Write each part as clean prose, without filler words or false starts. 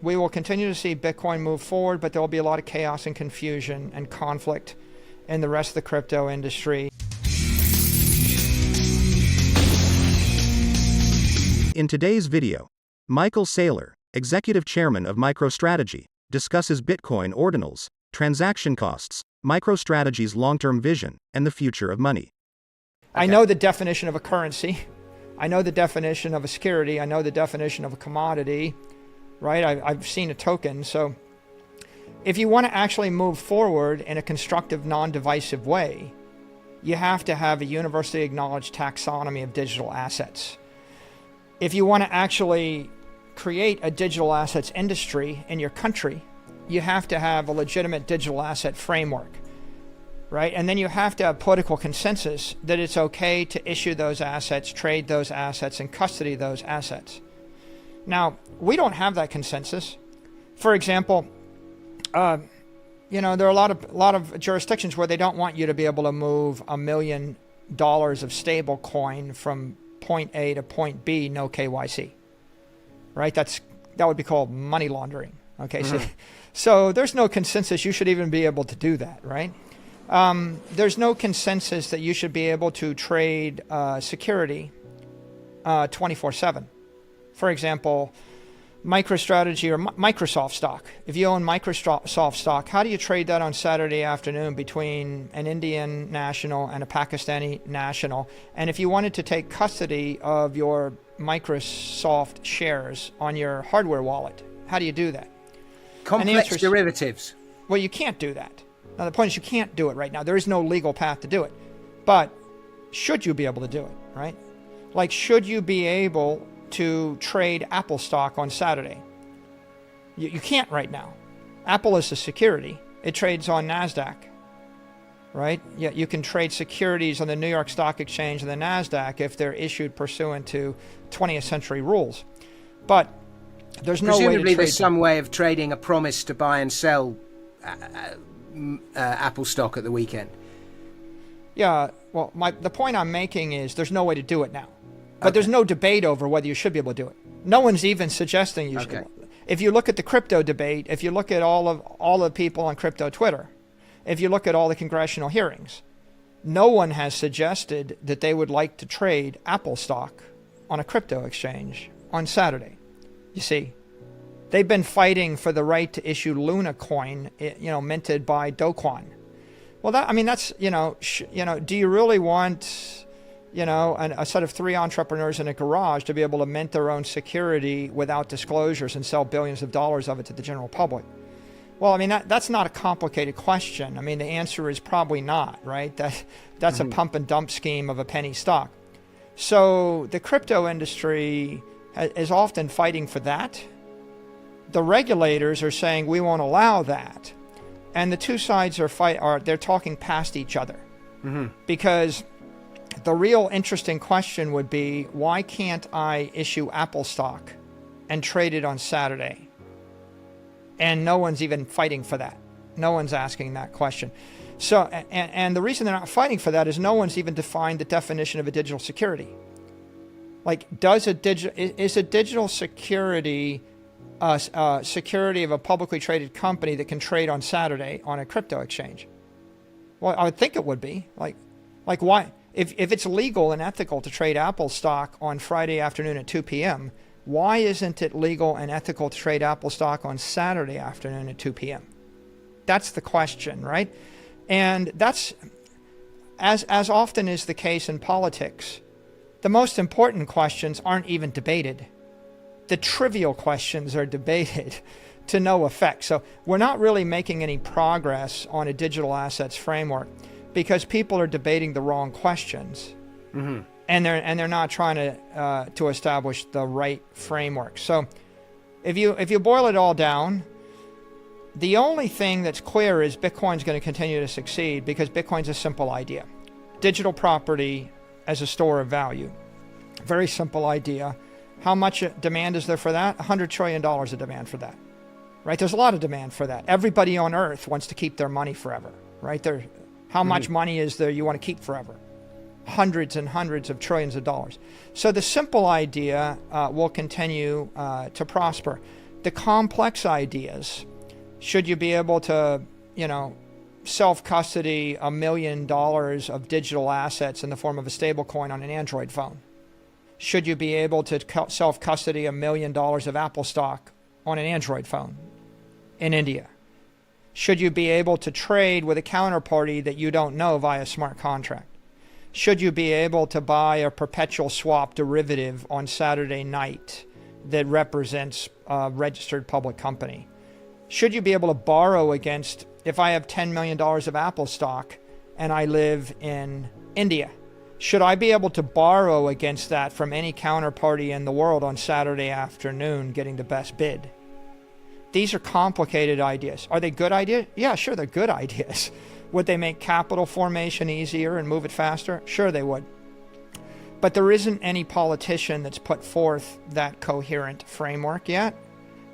We will continue to see Bitcoin move forward, but there will be a lot of chaos and confusion and conflict in the rest of the crypto industry. In today's video, Michael Saylor, Executive Chairman of MicroStrategy, discusses Bitcoin ordinals, transaction costs, MicroStrategy's long-term vision, and the future of money. I know the definition of a currency. I know the definition of a security. I know the definition of a commodity, right? I've seen a token. So if you want to actually move forward in a constructive, non-divisive way, you have to have a universally acknowledged taxonomy of digital assets. If you want to actually create a digital assets industry in your country, you have to have a legitimate digital asset framework, right? And then you have to have political consensus that it's okay to issue those assets, trade those assets, and custody those assets. Now, we don't have that consensus. For example, there are a lot of jurisdictions where they don't want you to be able to move $1 million of stable coin from point A to point B, no KYC, right? That would be called money laundering. Okay, so there's no consensus you should even be able to do that, right? There's no consensus that you should be able to trade security 24/7. For example, MicroStrategy or Microsoft stock. If you own Microsoft stock, how do you trade that on Saturday afternoon between an Indian national and a Pakistani national? And if you wanted to take custody of your Microsoft shares on your hardware wallet, how do you do that? Complex derivatives. Well, you can't do that. Now, the point is you can't do it right now. There is no legal path to do it. But should you be able to do it, right? Like, should you be able to trade Apple stock on Saturday? You can't right now. Apple is a security. It trades on NASDAQ, right? Yeah, you can trade securities on the New York Stock Exchange and the NASDAQ if they're issued pursuant to 20th century rules. But there's no way to Presumably trade there's some way of trading a promise to buy and sell Apple stock at the weekend. Yeah, well, the point I'm making is there's no way to do it now. But there's no debate over whether you should be able to do it. No one's even suggesting you should. If you look at the crypto debate, if you look at all the people on crypto Twitter, if you look at all the congressional hearings, no one has suggested that they would like to trade Apple stock on a crypto exchange on Saturday. You see, they've been fighting for the right to issue Luna coin, minted by Do Kwon. Well, that's do you really want a set of 3 entrepreneurs in a garage to be able to mint their own security without disclosures and sell billions of dollars of it to the general public? Well, that's not a complicated question. The answer is probably not, right? That's a pump and dump scheme of a penny stock. So the crypto industry is often fighting for that. The regulators are saying we won't allow that. And the two sides they're talking past each other. Because the real interesting question would be, why can't I issue Apple stock and trade it on Saturday? And no one's even fighting for that. No one's asking that question. So, and the reason they're not fighting for that is no one's even defined the definition of a digital security. Like, is a digital security security of a publicly traded company that can trade on Saturday on a crypto exchange? Well, I would think it would be. Like why? If it's legal and ethical to trade Apple stock on Friday afternoon at 2 p.m., why isn't it legal and ethical to trade Apple stock on Saturday afternoon at 2 p.m.? That's the question, right? And that's, as often is the case in politics, the most important questions aren't even debated. The trivial questions are debated to no effect. So we're not really making any progress on a digital assets framework, because people are debating the wrong questions, and they're not trying to establish the right framework. So if you boil it all down, the only thing that's clear is Bitcoin's going to continue to succeed because Bitcoin's a simple idea. Digital property as a store of value. Very simple idea. How much demand is there for that? $100 trillion of demand for that, right? There's a lot of demand for that. Everybody on earth wants to keep their money forever, right? How much money is there you want to keep forever? Hundreds and hundreds of trillions of dollars. So the simple idea will continue to prosper. The complex ideas, should you be able to, self-custody $1 million of digital assets in the form of a stablecoin on an Android phone? Should you be able to self-custody $1 million of Apple stock on an Android phone in India? Should you be able to trade with a counterparty that you don't know via smart contract? Should you be able to buy a perpetual swap derivative on Saturday night that represents a registered public company? Should you be able to borrow against, if I have $10 million of Apple stock and I live in India, should I be able to borrow against that from any counterparty in the world on Saturday afternoon getting the best bid? These are complicated ideas. Are they good ideas? Yeah, sure, they're good ideas. Would they make capital formation easier and move it faster? Sure, they would. But there isn't any politician that's put forth that coherent framework yet.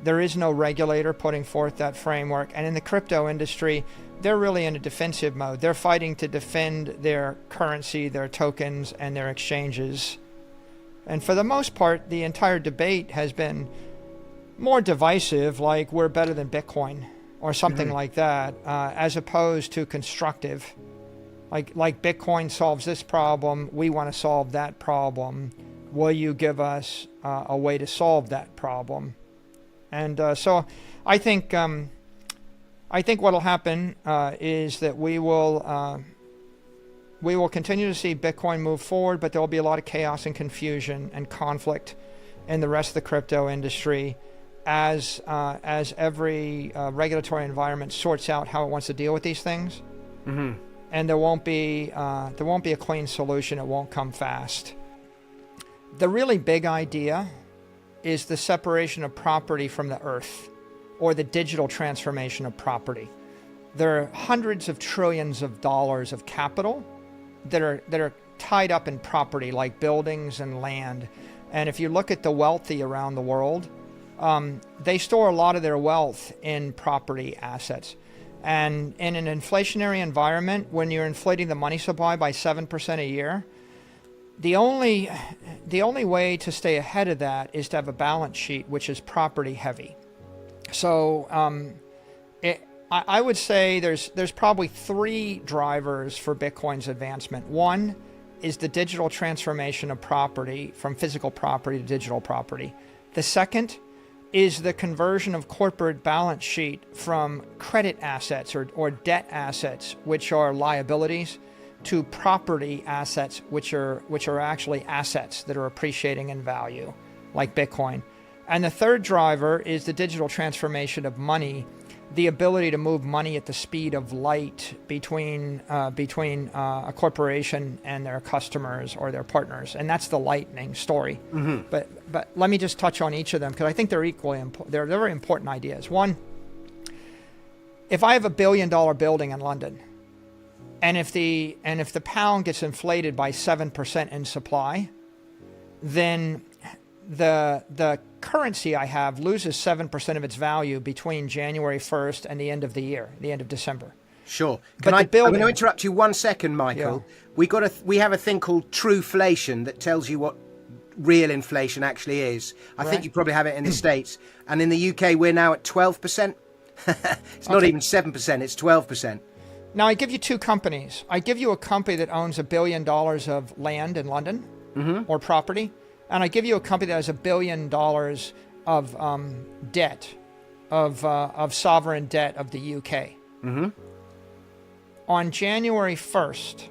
There is no regulator putting forth that framework. And in the crypto industry, they're really in a defensive mode. They're fighting to defend their currency, their tokens, and their exchanges. And for the most part, the entire debate has been more divisive, like we're better than Bitcoin or something like that, as opposed to constructive. Like Bitcoin solves this problem, we want to solve that problem. Will you give us a way to solve that problem? And so I think what will happen is that we will continue to see Bitcoin move forward, but there will be a lot of chaos and confusion and conflict in the rest of the crypto industry as every regulatory environment sorts out how it wants to deal with these things. Mm-hmm. And there won't be a clean solution. It won't come fast. The really big idea is the separation of property from the earth, or the digital transformation of property. There are hundreds of trillions of dollars of capital that are tied up in property, like buildings and land. And if you look at the wealthy around the world, they store a lot of their wealth in property assets. And in an inflationary environment, when you're inflating the money supply by 7% a year, the only way to stay ahead of that is to have a balance sheet which is property heavy. So I would say there's probably three drivers for Bitcoin's advancement. One is the digital transformation of property from physical property to digital property. The second is the conversion of corporate balance sheet from credit assets or debt assets, which are liabilities, to property assets, which are actually assets that are appreciating in value, like Bitcoin. And the third driver is the digital transformation of money, the ability to move money at the speed of light between a corporation and their customers or their partners, and that's the Lightning story. Mm-hmm. But let me just touch on each of them, because I think they're equally important. They're very important ideas. One, if I have $1 billion building in London, and if the pound gets inflated by 7% in supply, then the currency I have loses 7% of its value between January 1st and the end of the year, the end of December. Sure. I'm going to interrupt you 1 second, Michael. Yeah. We have a thing called trueflation that tells you what real inflation actually is. I think you probably have it in the States. And in the UK, we're now at 12%. It's not even 7%, it's 12%. Now, I give you two companies. I give you a company that owns $1 billion of land in London, or property. And I give you a company that has $1 billion of debt, of sovereign debt of the UK. Mm-hmm. On January 1st,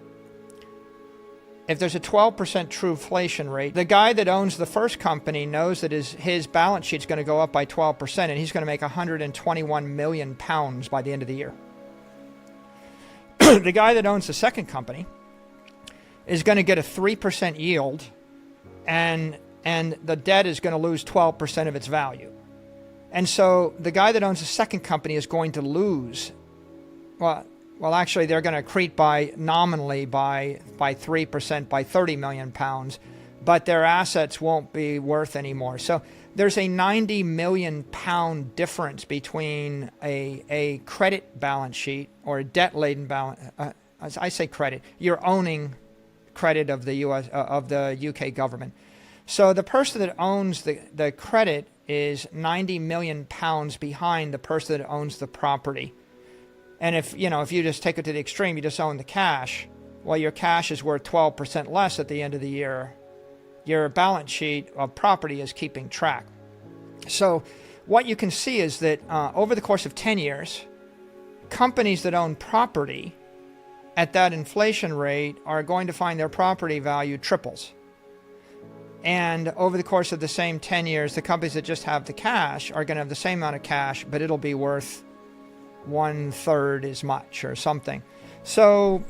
if there's a 12% trueflation rate, the guy that owns the first company knows that his balance sheet's going to go up by 12%, and he's going to make 121 million pounds by the end of the year. The guy that owns the second company is going to get a 3% yield, and the debt is going to lose 12% of its value. And so the guy that owns the second company is going to lose, well, actually they're going to accrete nominally by 3%, by 30 million pounds, but their assets won't be worth anymore. So there's a 90 million pound difference between a credit balance sheet or a debt-laden balance. As I say credit, you're owning credit of the UK government. So the person that owns the credit is 90 million pounds behind the person that owns the property. And if you just take it to the extreme, you just own the cash, well, your cash is worth 12% less at the end of the year. Your balance sheet of property is keeping track. So what you can see is that over the course of 10 years, companies that own property at that inflation rate are going to find their property value triples. And over the course of the same 10 years, the companies that just have the cash are going to have the same amount of cash, but it'll be worth 1/3 as much or something. So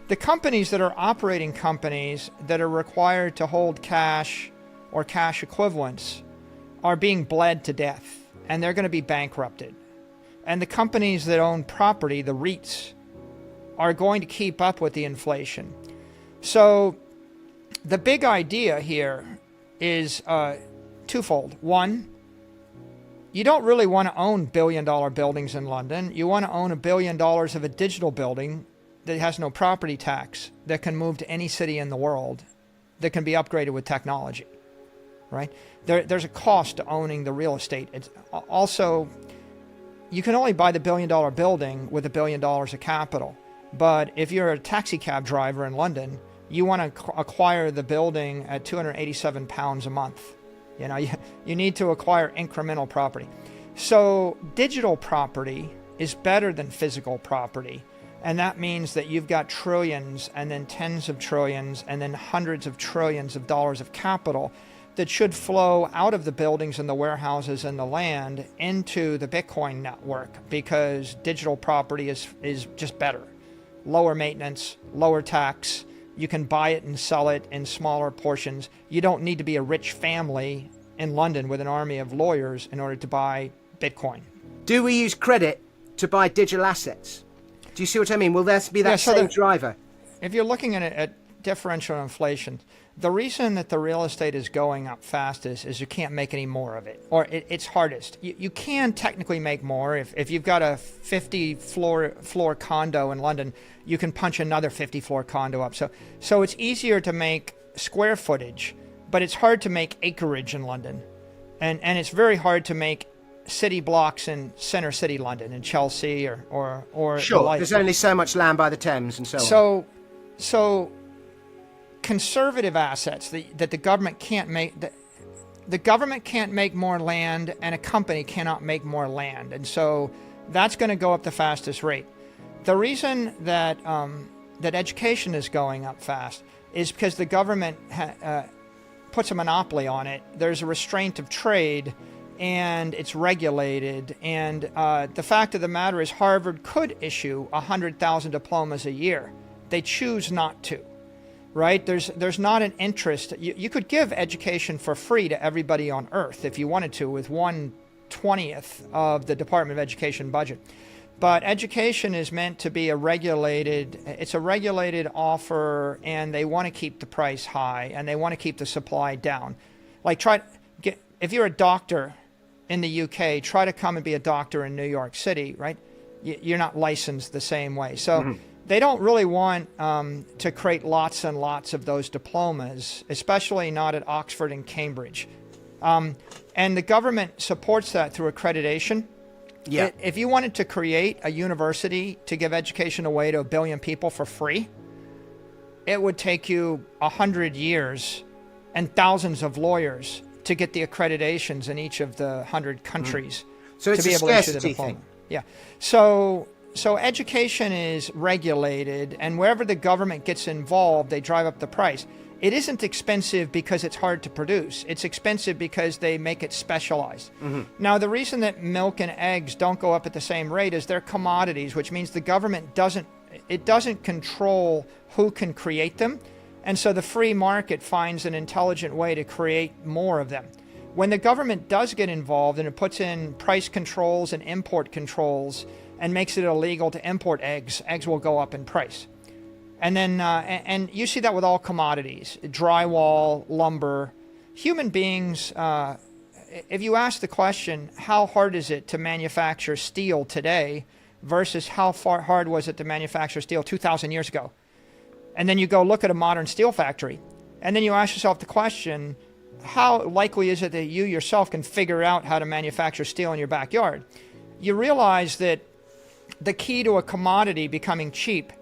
the companies that are operating companies that are required to hold cash or cash equivalents are being bled to death, and they're going to be bankrupted. And the companies that own property, the REITs, are going to keep up with the inflation. So the big idea here is twofold. One, you don't really want to own billion-dollar buildings in London. You want to own $1 billion of a digital building that has no property tax, that can move to any city in the world, that can be upgraded with technology, right? There's a cost to owning the real estate. It's also, you can only buy the $1 billion building with $1 billion of capital. But if you're a taxi cab driver in London, you want to acquire the building at £287 a month. You need to acquire incremental property. So digital property is better than physical property. And that means that you've got trillions and then tens of trillions and then hundreds of trillions of dollars of capital that should flow out of the buildings and the warehouses and the land into the Bitcoin network, because digital property is just better. Lower maintenance, lower tax. You can buy it and sell it in smaller portions. You don't need to be a rich family in London with an army of lawyers in order to buy Bitcoin. Do we use credit to buy digital assets? Do you see what I mean? Will there be that same driver? If you're looking at differential inflation, the reason that the real estate is going up fast is you can't make any more of it, or it's hardest. You can technically make more. If you've got a 50 floor condo in London, you can punch another 50 floor condo up. So it's easier to make square footage, but it's hard to make acreage in London, and it's very hard to make city blocks in center city London, in Chelsea or sure. There's only so much land by the Thames and so on. So conservative assets that the government can't make, the government can't make more land, and a company cannot make more land, and so that's going to go up the fastest rate. The reason that education is going up fast is because the government puts a monopoly on it. There's a restraint of trade, and it's regulated. And the fact of the matter is, Harvard could issue 100,000 diplomas a year. They choose not to. Right? There's not an interest. You could give education for free to everybody on Earth if you wanted to, with 1/20th of the Department of Education budget. But education is meant to be a regulated offer, and they want to keep the price high, and they want to keep the supply down. Like, if you're a doctor in the UK, try to come and be a doctor in New York City, right? You're not licensed the same way. So they don't really want to create lots and lots of those diplomas, especially not at Oxford and Cambridge. And the government supports that through accreditation. Yeah. If you wanted to create a university to give education away to 1 billion people for free, it would take you 100 years and thousands of lawyers to get the accreditations in each of the 100 countries so to be able to issue the diploma. Thing. Yeah. So education is regulated, and wherever the government gets involved, they drive up the price. It isn't expensive because it's hard to produce. It's expensive because they make it specialized. Now, the reason that milk and eggs don't go up at the same rate is they're commodities, which means the government doesn't control who can create them. And so the free market finds an intelligent way to create more of them. When the government does get involved and it puts in price controls and import controls and makes it illegal to import eggs will go up in price. And then, and you see that with all commodities, drywall, lumber. Human beings, if you ask the question, how hard is it to manufacture steel today versus how hard was it to manufacture steel 2,000 years ago? And then you go look at a modern steel factory, and then you ask yourself the question, how likely is it that you yourself can figure out how to manufacture steel in your backyard? You realize that the key to a commodity becoming cheap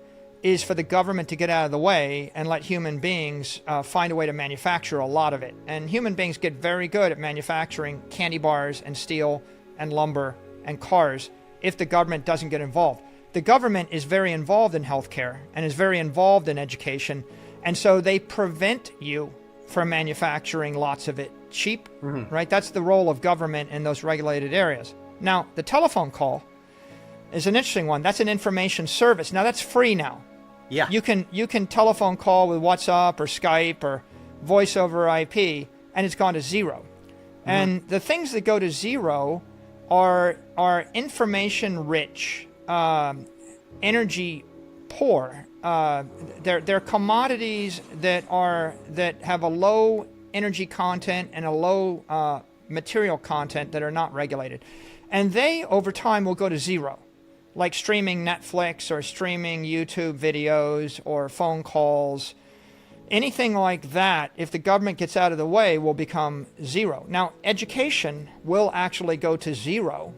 is for the government to get out of the way and let human beings find a way to manufacture a lot of it. And human beings get very good at manufacturing candy bars and steel and lumber and cars if the government doesn't get involved. The government is very involved in healthcare and is very involved in education, and so they prevent you from manufacturing lots of it cheap, right? That's the role of government in those regulated areas. Now, the telephone call is an interesting one. That's an information service. Now, that's free now. Yeah. You can telephone call with WhatsApp or Skype or voice over IP, and it's gone to zero. And the things that go to zero are information rich, energy poor. They're commodities that have a low energy content and a low material content that are not regulated, and they over time will go to zero. Like streaming Netflix or streaming YouTube videos or phone calls, anything like that, if the government gets out of the way, will become zero. Now, education will actually go to zero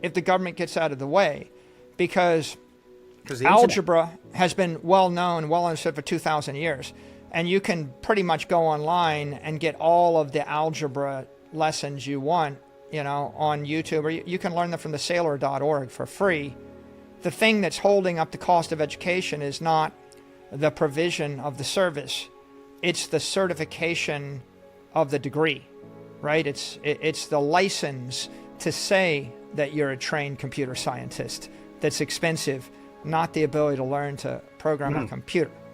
if the government gets out of the way, because algebra has been well known, well understood for 2,000 years. And you can pretty much go online and get all of the algebra lessons you want, on YouTube, or you can learn them from the Saylor.org for free. The thing that's holding up the cost of education is not the provision of the service. It's the certification of the degree, right? It's the license to say that you're a trained computer scientist that's expensive, not the ability to learn to program a computer.